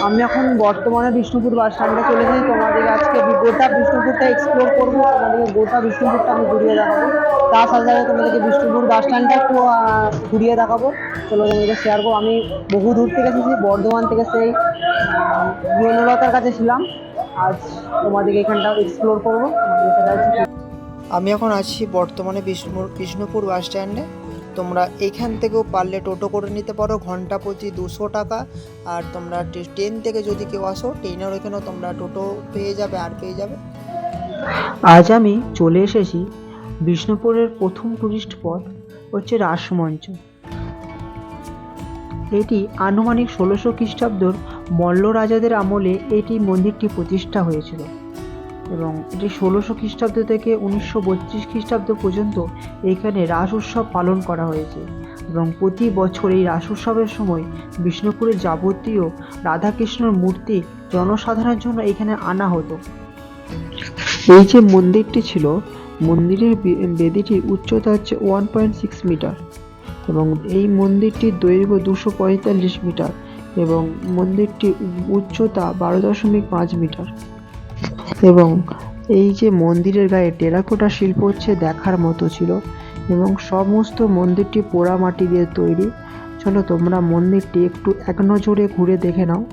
আমি এখন বর্তমানে বিষ্ণুপুর বাস স্ট্যান্ডে চলে যাই। তোমাদেরকে আজকে গোটা বিষ্ণুপুরটা এক্সপ্লোর করবো, তোমাদেরকে গোটা বিষ্ণুপুরটা আমি ঘুরিয়ে দেখাবো। তার সাথে সাথে তোমাদেরকে বিষ্ণুপুর বাস স্ট্যান্ডটা একটু ঘুরিয়ে দেখাবো। চলো তোমাদেরকে শেয়ার করবো। আমি বহু দূর থেকে এসেছি, বর্ধমান থেকে, সেই বনলতার কাছে ছিলাম। আজ তোমাদেরকে এখানটা এক্সপ্লোর করবো, তোমাদেরকে সেটা হচ্ছে। আমি এখন আছি বর্তমানে বিষ্ণুপুর বাস স্ট্যান্ডে। তোমরা এখান থেকেও পারলে টোটো করে নিতে পারো, ঘন্টা প্রতি 200 টাকা। আর তোমরা ট্রেন থেকে যদি কেউ আসো, ট্রেনের ওইখানেও তোমরা টোটো পেয়ে যাবে। আজ আমি চলে এসেছি বিষ্ণুপুরের প্রথম টুরিস্ট স্পট, হচ্ছে রাসমঞ্চ। এটি আনুমানিক 1600 খ্রিস্টাব্দর মল্ল রাজাদের আমলে এটি মন্দিরটি প্রতিষ্ঠা হয়েছিল এবং এটি 1600 খ্রিস্টাব্দ থেকে 1932 খ্রিস্টাব্দ পর্যন্ত এখানে রাস উৎসব পালন করা হয়েছে এবং প্রতি বছর এই রাস উৎসবের সময় বিষ্ণুপুরের যাবতীয় রাধাকৃষ্ণর মূর্তি জনসাধারণের জন্য এখানে আনা হতো। এই যে মন্দিরটি ছিল, মন্দিরের বেদিটির উচ্চতা হচ্ছে 1.6 মিটার এবং এই মন্দিরটির দৈর্ঘ্য 245 মিটার এবং মন্দিরটির উচ্চতা 12.5 মিটার। এবং এই যে মন্দিরের গায়ে টেরাকোটা শিল্প হচ্ছে দেখার মতো ছিল এবং সমস্ত মন্দিরটি পোড়া মাটি দিয়ে তৈরি। চলো তোমরা মন্দিরটি একটু এক নজরে ঘুরে দেখে নাও।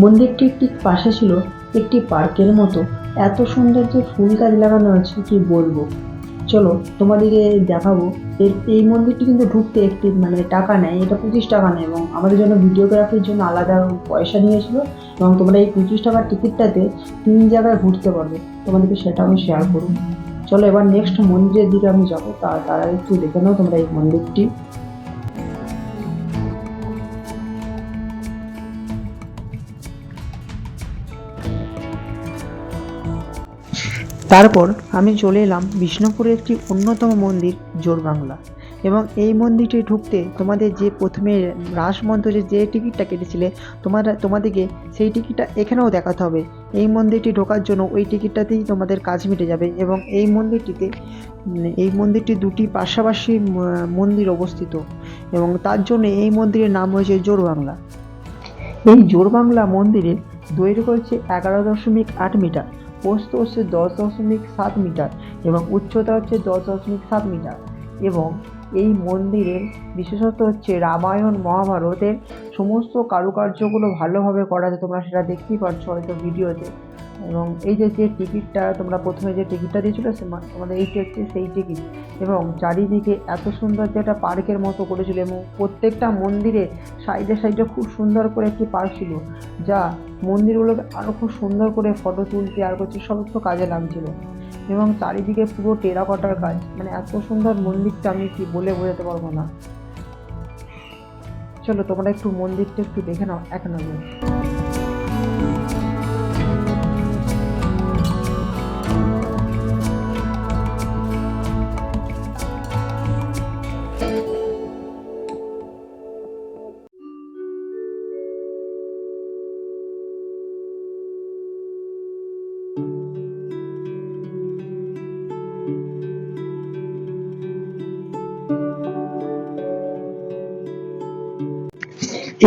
মন্দিরটির ঠিক পাশে ছিল একটি পার্কের মতো। এত সুন্দর যে ফুল গাছ লাগানো আছে কি বলবো। চলো তোমাদেরকে দেখাবো। এই মন্দিরটি কিন্তু ঢুকতে একটি টাকা নেয়, এটা 25 টাকা নেয় এবং আমাদের জন্য ভিডিওগ্রাফির জন্য আলাদা পয়সা নিয়েছিল। এবং তোমরা এই 25 টাকার টিকিটটাতে 3 জায়গায় ঘুরতে পারবে, তোমাদেরকে সেটা আমি শেয়ার করবো। চলো এবার নেক্সট মন্দিরের দিকে আমি যাবো, তার আগে একটু দেখে নাও তোমরা এই মন্দিরটি। তারপর আমি চলে এলাম বিষ্ণুপুরের একটি অন্যতম মন্দির, জোড়বাংলা। এবং এই মন্দিরটি ঢুকতে তোমাদের যে প্রথমে রাসমঞ্চে যে টিকিটটা কেটেছিলে, তোমাদেরকে সেই টিকিটটা এখানেও দেখাতে হবে। এই মন্দিরটি ঢোকার জন্য ওই টিকিটটাতেই তোমাদের কাজ মিটে যাবে। এবং এই মন্দিরটি দুটি পাশাপাশি মন্দির অবস্থিত এবং তার জন্য এই মন্দিরের নাম হয়েছে জোড়বাংলা। এই জোড়বাংলা মন্দিরের দৈর্ঘ্য হচ্ছে 11.8 মিটার, প্রস্থ হচ্ছে 10.7 মিটার এবং উচ্চতা হচ্ছে 10.7 মিটার। এবং এই মন্দিরের বিশেষত্ব হচ্ছে রামায়ণ মহাভারতের সমস্ত কারুকার্যগুলো ভালোভাবে করা আছে, তোমরা সেটা দেখতেই পাচ্ছ হয়তো ভিডিওতে। এবং এই যে টিকিটটা তোমরা প্রথমে যে টিকিটটা দিয়েছিল, তোমাদের এইটি হচ্ছে সেই টিকিট। এবং চারিদিকে এত সুন্দর যে একটা পার্কের মতো করেছিল এবং প্রত্যেকটা মন্দিরে সাইডে সাইডে খুব সুন্দর করে একটি পার্ক ছিল, যা মন্দিরগুলোকে আরও খুব সুন্দর করে ফটো তুলতে আর করছে সমস্ত কাজে লাগছিল। এবং চারিদিকে পুরো টেরাকোটার কাজ, এত সুন্দর মন্দিরটা আমি কি বলে বোঝাতে পারবো না। চলো তোমরা একটু মন্দিরটা একটু দেখে নাও এক নজর।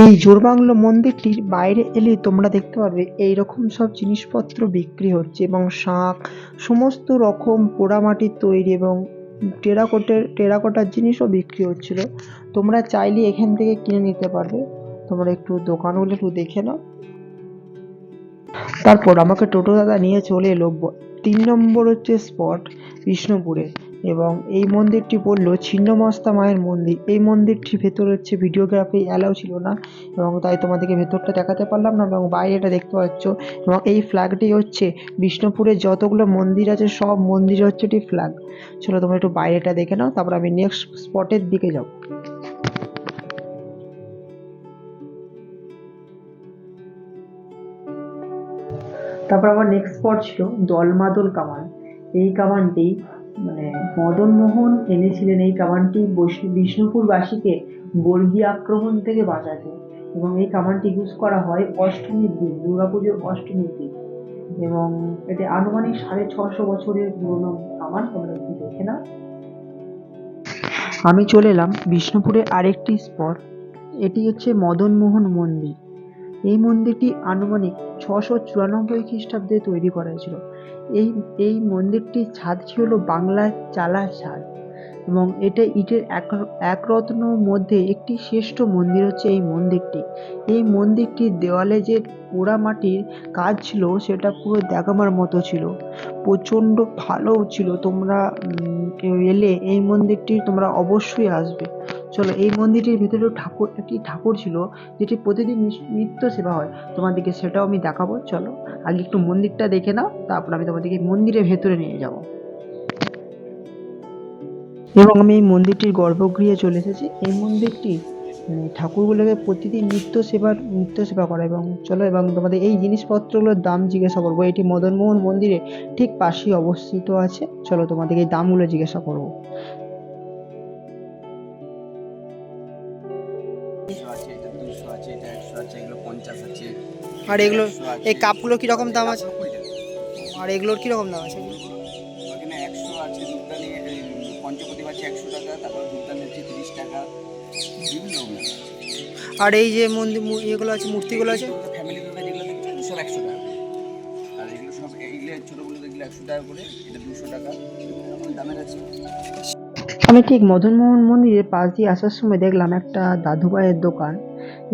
এই জোড়বাংলো মন্দিরটির বাইরে এলে তোমরা দেখতে পারবে এইরকম সব জিনিসপত্র বিক্রি হচ্ছে এবং শাঁখ, সমস্ত রকম পোড়ামাটির তৈরি এবং টেরাকোটার জিনিসও বিক্রি হচ্ছিল। তোমরা চাইলে এখান থেকে কিনে নিতে পারবে। তোমরা একটু দোকানগুলো একটু দেখে নাও। তারপর আমাকে টোটো দাদা নিয়ে চলে এলো 3 নম্বর হচ্ছে স্পট বিষ্ণুপুরে, এবং এই মন্দিরটি বললো ছিন্নমস্তা মায়ের মন্দির। এই মন্দিরটির ভেতরে হচ্ছে ভিডিওগ্রাফি অ্যালাউ ছিল না, এবং তাই তোমাদেরকে ভেতরটা দেখাতে পারলাম না, এবং বাইরেটা দেখতে পাচ্ছ। এবং এই ফ্ল্যাগটি হচ্ছে বিষ্ণুপুরে যতগুলো মন্দির আছে সব মন্দির হচ্ছে এটি ফ্ল্যাগ। চলো তোমরা একটু বাইরেটা দেখে নাও, তারপর আমি নেক্সট স্পটের দিকে যাবো। তারপর আমার নেক্সট স্পট ছিল দলমাদল কামান। এই কামানটি মানে মদন মোহন এনেছিলেন এই কামানটি বিষ্ণুপুরবাসীকে বর্গী আক্রমণ থেকে বাঁচাতে, এবং এই কামানটি ইউজ করা হয় অষ্টমীর দিন, দুর্গাপুজোর অষ্টমীর দিন, এবং এটি আনুমানিক 650 বছরের পুরনো কামান। তোমরা একটু দেখে না। আমি চলে এলাম বিষ্ণুপুরের আরেকটি স্পট, এটি হচ্ছে মদনমোহন মন্দির। এই মন্দিরটি আনুমানিক 694 খ্রিস্টাব্দে তৈরি করা হয়েছিল। এই এই মন্দিরটির ছাদ ছিল বাংলার চালার ছাদ, এবং এটা ইটের এক রত্নর মধ্যে একটি শ্রেষ্ঠ মন্দির হচ্ছে এই মন্দিরটি। এই মন্দিরটির দেওয়ালে যে পোড়ামাটির কাজ ছিল সেটা পুরো দেখাবার মতো ছিল, প্রচণ্ড ভালো ছিল। তোমরা এলে এই মন্দিরটি তোমরা অবশ্যই আসবে। চলো, এই মন্দিরটির ভিতরে একটি ঠাকুর ছিল যেটি প্রতিদিন নিত্য সেবা হয়, তোমাদেরকে সেটাও আমি দেখাবো। চলো আগে একটু মন্দিরটা দেখে নাও, তারপর আমি তোমাদেরকে মন্দিরের ভেতরে নিয়ে যাবো। এবং আমি এই মন্দিরটির গর্ভগৃহে চলে এসেছি। এই মন্দিরটি ঠাকুরগুলোকে প্রতিদিন নিত্য সেবা করা। এবং চলো, এবং তোমাদের এই জিনিসপত্রগুলোর দাম জিজ্ঞাসা করবো। এটি মদনমোহন মন্দিরে ঠিক পাশেই অবস্থিত আছে। চলো তোমাদেরকে এই দামগুলো জিজ্ঞাসা করবো। আছে, এটা 200 আছে, এটা 100 আছে, এগুলো 50 আছে। আর এগুলো, 100 আছে, এই কাপগুলো কীরকম দাম আছে? কাপগুলো 20 টাকা। আর এগুলোর কীরকম দাম আছে? ওখানে 100 আছে, ধূপদানি পঞ্চপ্রদীপ আছে 100 টাকা, তারপর ধূপদানি হচ্ছে 30 টাকা, বিভিন্ন রকমের আছে। আর এই যে মন্দির ইয়েগুলো আছে, মূর্তিগুলো আছে? ফ্যামিলি দুর্গা যেগুলো দেখছো সব 100 টাকা, আর এগুলো সব এইগুলো ছোটোগুলো দেখলে 100 টাকা করে, এটা 200 টাকা, এরকম দামের আছে। আমি ঠিক মদনমোহন মন্দিরের পাশ দিয়ে আসার সময় দেখলাম একটা দাদু ভাইয়ের দোকান,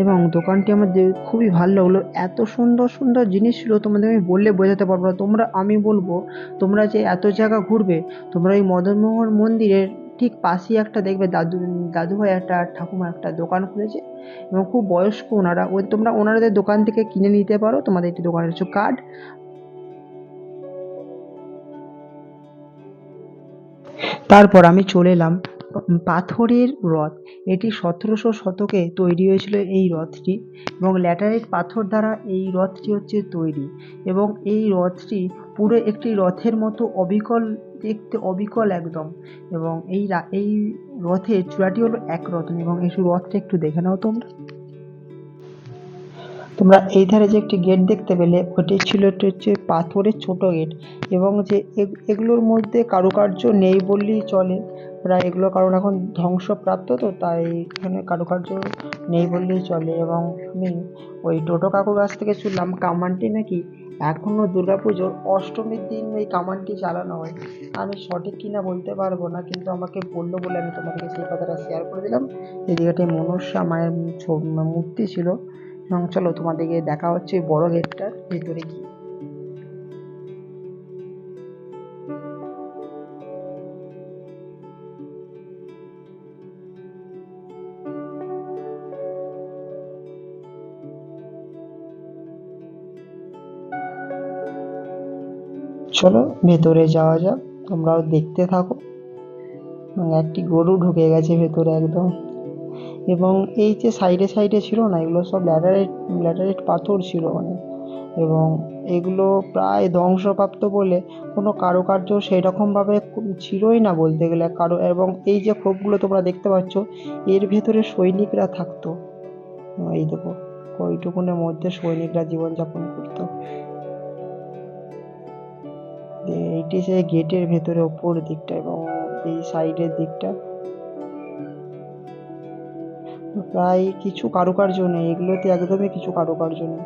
এবং দোকানটি আমার খুবই ভালো লাগলো। এত সুন্দর সুন্দর জিনিস ছিল, তোমাদের আমি বললে বোঝাতে পারবো না। আমি বলবো তোমরা যে এত জায়গা ঘুরবে, তোমরা ওই মদনমোহন মন্দিরের ঠিক পাশেই একটা দেখবে দাদু ভাই একটা ঠাকুমা একটা দোকান খুলেছে, এবং খুব বয়স্ক ওনারা। তোমরা ওনাদের দোকান থেকে কিনে নিতে পারো তোমাদের একটি দোকানের কিছু কার্ড। তারপর আমি চলে এলাম পাথরের রথ। এটি 1700 শতকে তৈরি হয়েছিল এই রথটি, এবং ল্যাটারাইট পাথর দ্বারা এই রথটি হচ্ছে তৈরি, এবং এই রথটি পুরো একটি রথের মতো অবিকল দেখতে, অবিকল একদম। এবং এই রথের চূড়াটি হলো এক রত্ন, এবং এই রথটা একটু দেখে নাও তোমরা। তোমরা এই ধারে যে একটি গেট দেখতে পেলে, ওটি ছিল একটি হচ্ছে পাথরের ছোট গেট, এবং যে এগুলোর মধ্যে কারুকার্য নেই বললেই চলে। প্রায় এগুলো কারণ এখন ধ্বংসপ্রাপ্ত, তো তাই এখানে কারুকার্য নেই বললেই চলে। এবং আমি ওই টোটো কাকুর কাছ থেকে শুনলাম কামানটি নাকি এখনো দুর্গাপুজোর অষ্টমীর দিন এই কামানটি চালানো হয়। আমি সঠিক কিনা বলতে পারবো না, কিন্তু আমাকে বললো বলে আমি তোমাদেরকে সেই কথাটা শেয়ার করে দিলাম। এদিকে একটা মনসা মায়ের মূর্তি ছিল। এবং চলো তোমাদেরকে দেখা হচ্ছে বড় গেটটার ভেতরে গিয়ে। চলো ভেতরে যাওয়া যাক, তোমরাও দেখতে থাকো। এবং একটি গরু ঢুকে গেছে ভেতরে একদম। এবং এই যে সাইডে সাইডে ছিল না, এগুলো সব ল্যাটারাইট পাথর ছিল অনেক, এবং এগুলো প্রায় ধ্বংসপ্রাপ্ত বলে কোনো কারুকার্য সেই রকমভাবে ছিলই না বলতে গেলে এবং এই যে খোপগুলো তোমরা দেখতে পাচ্ছ, এর ভেতরে সৈনিকরা থাকতো। এই দেখো, ওইটুকুনের মধ্যে সৈনিকরা জীবনযাপন করতো। এইটি সেই গেটের ভেতরে ওপর দিকটা, এবং এই সাইডের দিকটা প্রায় কিছু কারুকার্য নেই, এগুলোতে একদমই কিছু কারুকার্য নেই।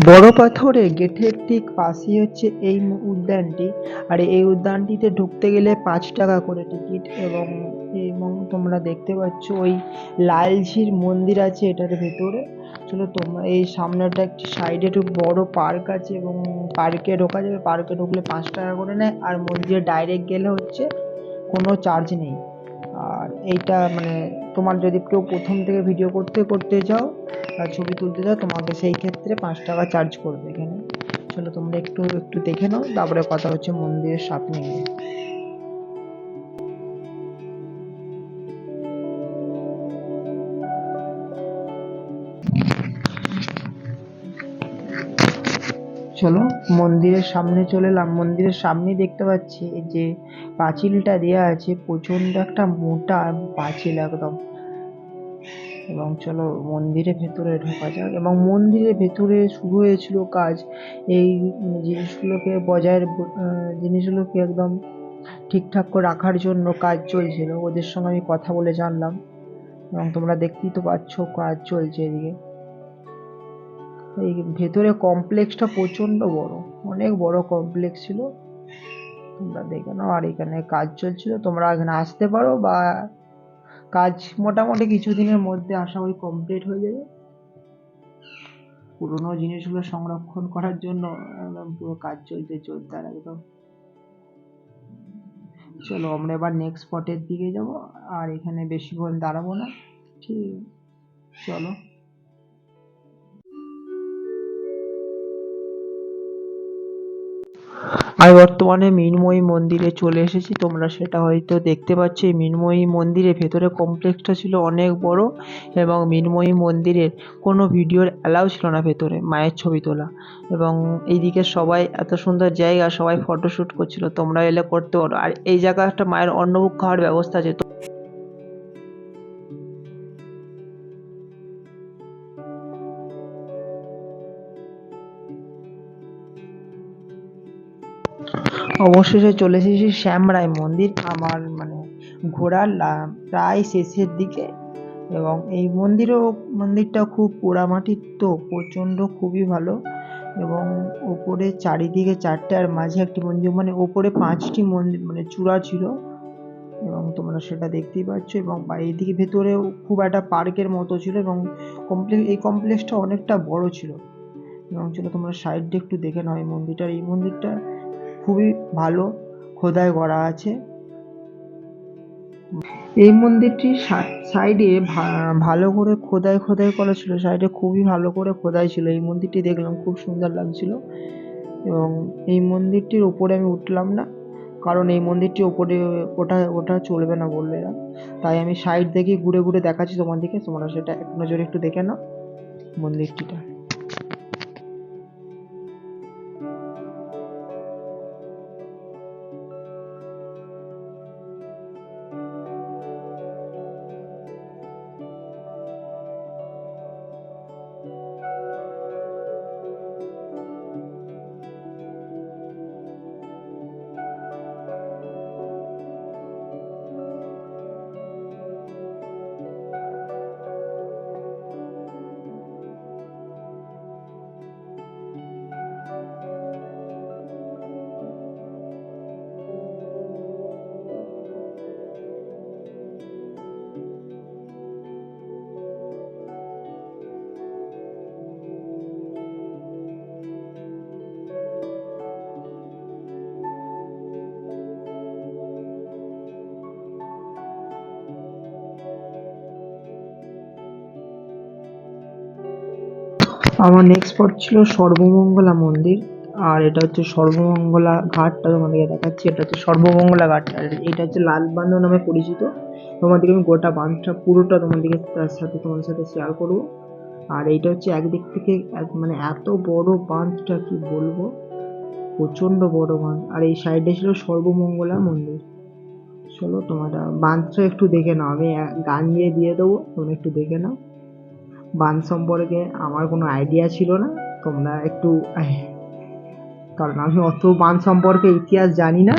বড় পাথরের গেটের ঠিক পাশেই হচ্ছে এই উদ্যানটি। আর এই উদ্যানটিতে ঢুকতে গেলে 5 টাকা করে টিকিট। এবং এবং তোমরা দেখতে পাচ্ছ ওই লালঝির মন্দির আছে এটার ভেতরে। চলো তোমরা এই সামনেটা একটি সাইডে একটু বড় পার্ক আছে এবং পার্কে ঢোকা যাবে। পার্কে ঢুকলে 5 টাকা করে নেয়, আর মন্দিরে ডাইরেক্ট গেলে হচ্ছে কোনো চার্জ নেই। আর এইটা মানে তোমার যদি কেউ প্রথম থেকে ভিডিও করতে করতে যাও আর ছবি তুলতে যাও, তোমাকে সেই ক্ষেত্রে 5 টাকা চার্জ করবে এখানে। চলো তোমরা একটু একটু দেখে নাও, তারপরে কথা হচ্ছে মন্দিরের সামনে গিয়ে। চলো মন্দিরের সামনে চলে এলাম। মন্দিরের সামনেই দেখতে পাচ্ছি এই যে পাঁচিলটা দেওয়া আছে, প্রচন্ড একটা মোটা পাঁচিল একদম। এবং চলো মন্দিরের ভেতরে ঢোকা যাক। এবং মন্দিরের ভেতরে শুরু হয়েছিল কাজ। এই জিনিসগুলোকে জিনিসগুলোকে একদম ঠিকঠাক করে রাখার জন্য কাজ চলছিল। ওদের সঙ্গে আমি কথা বলে জানলাম। এবং তোমরা দেখতেই তো পাচ্ছ কাজ চলছে এদিকে। এই ভেতরে কমপ্লেক্সটা প্রচন্ড বড়, অনেক বড় কমপ্লেক্স ছিল। তোমরা দেখে নাও। আর এখানে কাজ চলছিল, তোমরা এখানে আসতে পারো, বা কাজ মোটামুটি কিছুদিনের মধ্যে আশা করি কমপ্লিট হয়ে যাবে। পুরোনো জিনিসগুলো সংরক্ষণ করার জন্য একদম পুরো কাজ চলছে জোরদার একদম। চলো আমরা এবার নেক্সট স্পটের দিকে যাব। আর এখানে বেশিক্ষণ দাঁড়াবো না, ঠিক। চলো। আমি বর্তমানে মৃন্ময়ী মন্দিরে চলে এসেছি। তোমরা সেটা হয়তো দেখতে পাচ্ছ। এই মৃন্ময়ী মন্দিরের ভেতরে কমপ্লেক্সটা ছিল অনেক বড়। এবং মৃন্ময়ী মন্দিরের কোনো ভিডিওর অ্যালাউ ছিল না ভেতরে মায়ের ছবি তোলা। এবং এইদিকে সবাই এত সুন্দর জায়গা, সবাই ফটোশ্যুট করছিল। তোমরা এলে করতে পারো। আর এই জায়গায় একটা মায়ের অন্নভোগ খাওয়ার ব্যবস্থা আছে। অবশেষে চলে এসেছি শ্যামরায় মন্দির, আমার মানে ঘোরার প্রায় শেষের দিকে। এবং এই মন্দিরটা খুব পোড়ামাটির, তো প্রচণ্ড খুবই ভালো। এবং ওপরে চারিদিকে 4টে আর মাঝে একটি মন্দির, মানে ওপরে 5টি মন্দির মানে চূড়া ছিল। এবং তোমরা সেটা দেখতেই পাচ্ছ। এবং এইদিকে ভেতরেও খুব একটা পার্কের মতো ছিল। এবং এই কমপ্লেক্সটা অনেকটা বড় ছিল। এবং চলো তোমরা সাইড দিয়ে একটু দেখে নাও এই মন্দিরটা খুবই ভালো খোদাই করা আছে। এই মন্দিরটির সাইডে ভালো করে খোদাই করা ছিল। সাইডে খুবই ভালো করে খোদাই ছিল। এই মন্দিরটি দেখলাম, খুব সুন্দর লাগছিল। এবং এই মন্দিরটির উপরে আমি উঠলাম না, কারণ এই মন্দিরটি ওপরে ওঠা চলবে না বললো এরা। তাই আমি সাইড থেকে ঘুরে ঘুরে দেখাচ্ছি তোমাদেরকে। তোমরা সেটা এক নজরে একটু দেখে নাও মন্দিরটিটা। আমার নেক্সট স্পট ছিল সর্বমঙ্গলা মন্দির। আর এটা হচ্ছে সর্বমঙ্গলা ঘাটটা তোমাদেরকে দেখাচ্ছি। এটা হচ্ছে সর্বমঙ্গলা ঘাট, আর এটা হচ্ছে লাল বাঁধ নামে পরিচিত। তোমাদেরকে আমি গোটা বাঁধটা পুরোটা তোমাদের সাথে শেয়ার করবো। আর এইটা হচ্ছে একদিক থেকে মানে এত বড় বাঁধটা কি বলবো, প্রচণ্ড বড় বাঁধ। আর এই সাইডে ছিল সর্বমঙ্গলা মন্দির। চলো তোমরা বাঁধটা একটু দেখে নাও, আমি গান দিয়ে দেবো, তোমরা একটু দেখে নাও। বাঁধ সম্পর্কে আমার কোনো আইডিয়া ছিল না, তোমরা একটু কারণ আমি অত বাঁধ সম্পর্কে ইতিহাস জানি না।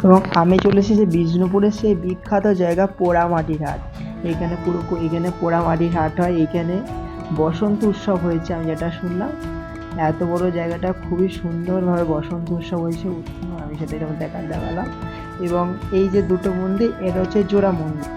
এবং আমি চলে এসেছি বিষ্ণুপুরের সেই বিখ্যাত জায়গা পোড়ামাটির হাট। এখানে পোড়ামাটির হাট হয়, এখানে বসন্ত উৎসব হয়েছে আমি যেটা শুনলাম। এত বড় জায়গাটা খুবই সুন্দরভাবে বসন্ত উৎসব হয়েছে, আমি সেটা এরকম দেখালাম। এবং এই যে দুটো মন্দির, এটা হচ্ছে জোড়া মন্দির।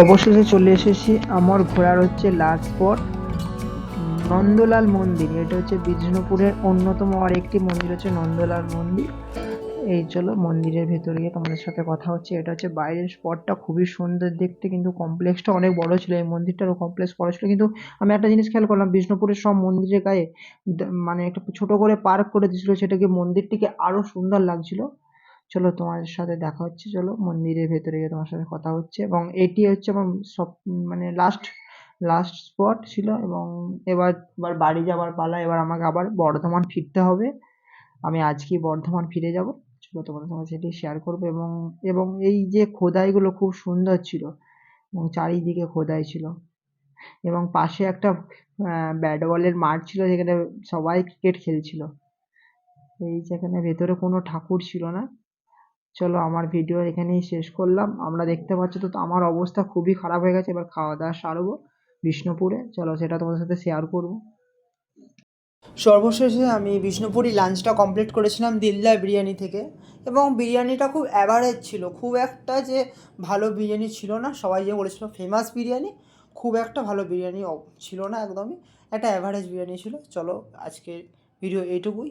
অবশেষে চলে এসেছি আমার ঘোরার হচ্ছে লাস্ট স্পট, নন্দলাল মন্দির। এটা হচ্ছে বিষ্ণুপুরের অন্যতম আর একটি মন্দির হচ্ছে নন্দলাল মন্দির। এই চলো মন্দিরের ভেতরে গিয়ে তোমাদের সাথে কথা হচ্ছে। এটা হচ্ছে বাইরের স্পটটা খুবই সুন্দর দেখতে, কিন্তু কমপ্লেক্সটা অনেক বড় ছিল, এই মন্দিরটারও কমপ্লেক্স বড় ছিল। কিন্তু আমি একটা জিনিস খেয়াল করলাম, বিষ্ণুপুরের সব মন্দিরের গায়ে মানে একটা ছোট করে পার্ক করে দিয়েছিল, সেটাকে মন্দিরটিকে আরো সুন্দর লাগছিল। চলো তোমাদের সাথে দেখা হচ্ছে, চলো মন্দিরের ভেতরে গিয়ে তোমার সাথে কথা হচ্ছে। এবং এটি হচ্ছে আমার সব মানে লাস্ট স্পট ছিল। এবং এবার এবার বাড়ি যাবার পালা, এবার আমাকে আবার বর্ধমান ফিরতে হবে। আমি আজকেই বর্ধমান ফিরে যাব। চলো তোমাদের সঙ্গে সেটি শেয়ার করবো। এবং এবং এই যে খোদাইগুলো খুব সুন্দর ছিল, এবং চারিদিকে খোদাই ছিল। এবং পাশে একটা ব্যাট বলের মাঠ ছিল, যেখানে সবাই ক্রিকেট খেলছিল। এই যেখানে ভেতরে কোনো ঠাকুর ছিল না। চলো আমার ভিডিও এখানেই শেষ করলাম। আমরা দেখতে পাচ্ছ তো আমার অবস্থা খুবই খারাপ হয়ে গেছে, এবার খাওয়া দাওয়া সারবো বিষ্ণুপুরে। চলো সেটা তোমাদের সাথে শেয়ার করবো। সর্বশেষে আমি বিষ্ণুপুরি লাঞ্চটা কমপ্লিট করেছিলাম দিলদার বিরিয়ানি থেকে, এবং বিরিয়ানিটা খুব অ্যাভারেজ ছিল, খুব একটা যে ভালো বিরিয়ানি ছিল না। সবাই যে বলেছিল ফেমাস বিরিয়ানি, খুব একটা ভালো বিরিয়ানি ছিল না একদমই, একটা অ্যাভারেজ বিরিয়ানি ছিল। চলো আজকের ভিডিও এইটুকুই।